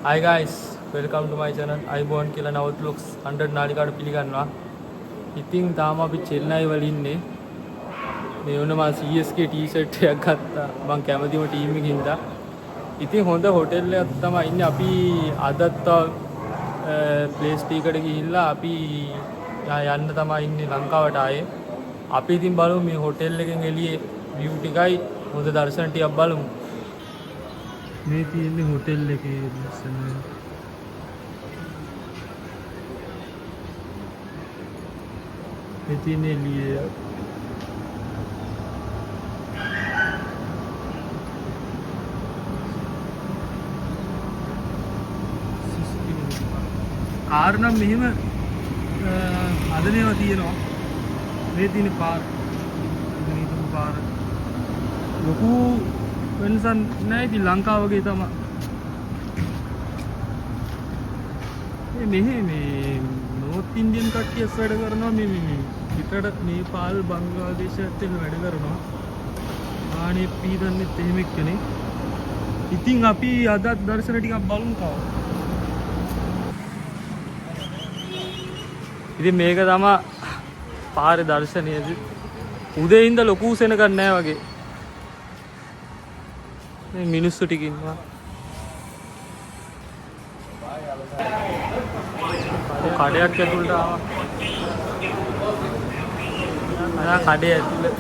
Hi guys, welcome to my channel. iBoan කියලා නව vlogs 100 නාලිකාවට පිළිගන්නවා. ඉතින් තාම අපි චෙන්නයි වල ඉන්නේ. මේ වුණ මම CSK t-shirt එකක් ගත්තා. මම කැමතිම ටීම් එකකින් ඉඳලා. ඉතින් හොඳ හොටෙල් එකක් තමයි ඉන්නේ. අපි අදත් ප්ලේස් ටිකට ගිහිල්ලා අපි යන්න තමයි ඉන්නේ ලංකාවට ආයේ. අපි ඉතින් බලමු මේ හොටෙල් එකෙන් එළියේ view ටිකයි හොඳ දර්ශන ටිකක් බලමු. මේ තියෙන්නේ හොටෙල් එකේ දර්ශන. මේ තියෙන්නේ එළියේ. කාර් නම් මෙහෙම අදනේවා තියෙනවා. මේ තියෙන පාර. ඉතින් පාර. ලොකු වෙනසක් නැහැ. ඉතින් ලංකාව වගේ තමයි. මෙහෙ මේ නෝර්ත් ඉන්දියන් කට්ටිය වැඩ කරනවා මේ පිටරට නේපාල් බංග්ලාදේශ ඇතුළේ වැඩ කරනවා. ආනේ පීදන්නෙත් එහෙම එක්කනේ. ඉතින් අපි අදත් දර්ශන ටිකක් බලමු තාම. ඉතින් මේක තමයි පාරේ දර්ශනයද. උදේ ඉඳලා ලොකු සෙනගක් නැහැ වගේ. මේ මිනිස්සු ටික ඉන්නවා. කඩයක් ඇතුළට ආවා. අර කඩේ ඇතුළේ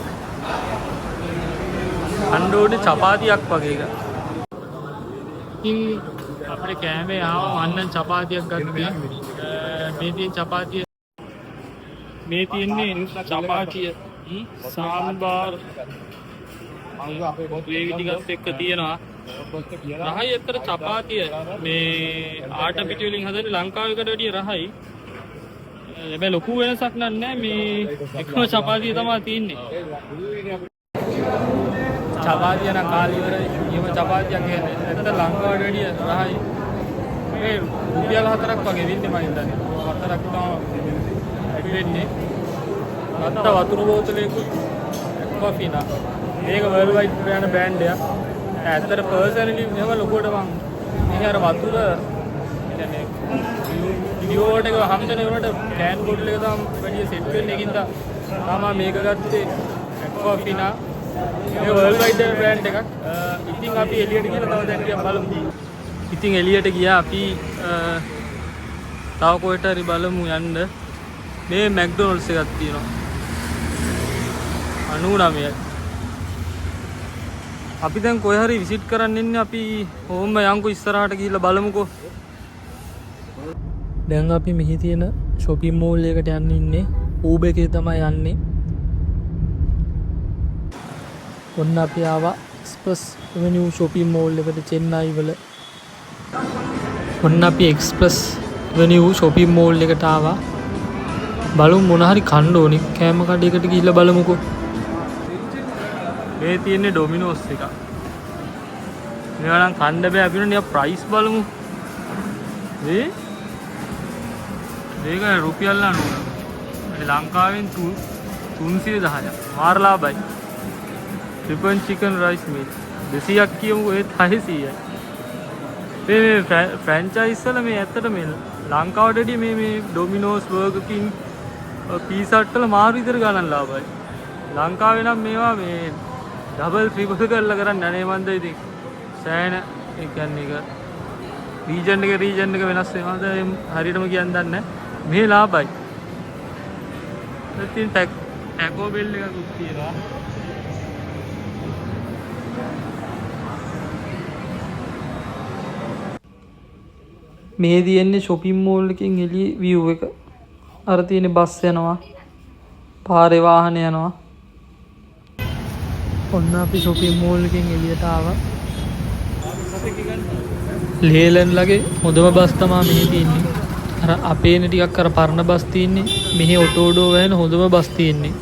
අඬෝනේ චපාතියක් වගේ එක. ඉතින් අපේ කෑමේ ආවා මන්නම් චපාතියක් ගත්තා. මේ තියෙන චපාතිය මේ තියෙන්නේ චපාතිය සාම්බාර් ග්‍රේවි ටිකත් එක්ක තියෙනවා. රහයි ඇත්තට චපාතිය මේ ආට පිටි වලින් හදන්නේ ලංකාවේකට වැඩිය රහයි. හැබැයි ලොකු වෙනසක් නැහැ. මේ එකම චපාතිය තමයි තියෙන්නේ. චපාතිය නම් කාලි ඉවරයි. ඊම චපාතියක් කියන්නේ. ඇත්තට ලංකාවට වැඩිය රහයි. මේ රුපියල් 4ක් වගේ වෙන්නේ මම හිතන්නේ. 4ක් තමයි වෙන්නේ. අත්ත වතුර බෝතලයකුත් කොෆිනා. මේක වර්ල්ඩ් වයිඩ් යන බ්‍රෑන්ඩ් එකක්. ඇත්තට පර්සනලි මේව ලොකුවට මම මේ අර වතුර කියන්නේ වීඩියෝ එකට හම්බෙන උනට කෑන් බෝටල් එක තමයි වැඩි සෙට් වෙන්නේ. ඒකින්ද තමයි මේක ගත්තේ කොෆිනා. මේ වර්ල්ඩ් වයිඩ් බ්‍රෑන්ඩ් එකක්. ඉතින් අපි එළියට ගිහලා තව දැන් ටිකක් බලමු. ඉතින් එළියට ගියා අපි තව කොහෙට හරි බලමු යන්න. මේ මැක්ඩොනල්ඩ්ස් එකක් තියෙනවා. 99යි. අපි දැන් කොහේ හරි විසිට් කරන්න ඉන්නේ. අපි ඕම්ම යන්කෝ ඉස්සරහට ගිහිල්ලා බලමුකෝ. දැන් අපි මෙහි තියෙන shopping mall එකට යන්න ඉන්නේ. ඌබ එකේ තමයි යන්නේ. ඔන්න අපි ආවා Express Avenue shopping mall එකට චෙන්නයි වල. ඔන්න අපි Express Avenue shopping mall එකට ආවා. බලමු මොන හරි කන්න ඕනේ. කෑම කඩේකට ගිහිල්ලා බලමුකෝ. මේ තියෙන්නේ ඩොමිනෝස් එක. මේවා නම් කන්න බෑ. අපි නේ ප්‍රයිස් බලමු. මේක රුපියල් 90. ලංකාවෙන් 310ක්. මාර ලාභයි. ත්‍රිපන් චිකන් රයිස් මීල් 200ක් කියමු. ඒත් 600යි. මේ ෆ්‍රැන්චයිස් වල මේ ඇත්තට මේ ලංකාවට වැඩිය මේ ඩොමිනෝස් බර්ගර් කිං පීසා හට් වල මාරු විතර ගණන් ලාභයි. ලංකාවේ නම් මේවා මේ ඩබල් ට්‍රිපල් කරලා කරන්නේ අනේ මන්ද. ඉතින් සෑහෙන ඒ කියන්නේ එක රීජන් එක වෙනස් වෙනවාද හරියටම කියන්න දන්නේ නැහැ. මේ ලාභයි. ඉතින් ටැකෝ බෙල් එකකුත් තියෙනවා. මේ තියෙන්නේ shopping mall එකකින් එළියේ view එක. අර තියෙන්නේ බස් යනවා. පාරේ වාහන යනවා. ඔන්න අපි shopping mall එකෙන් එළියට ආවා. ලේලන්ලගේ හොඳම බස් තමයි මෙහි තියෙන්නේ. අර අපේනේ ටිකක් අර පරණ බස් තියෙන්නේ. මෙහි ඔටෝඩෝ වෙන හොඳම බස් තියෙන්නේ.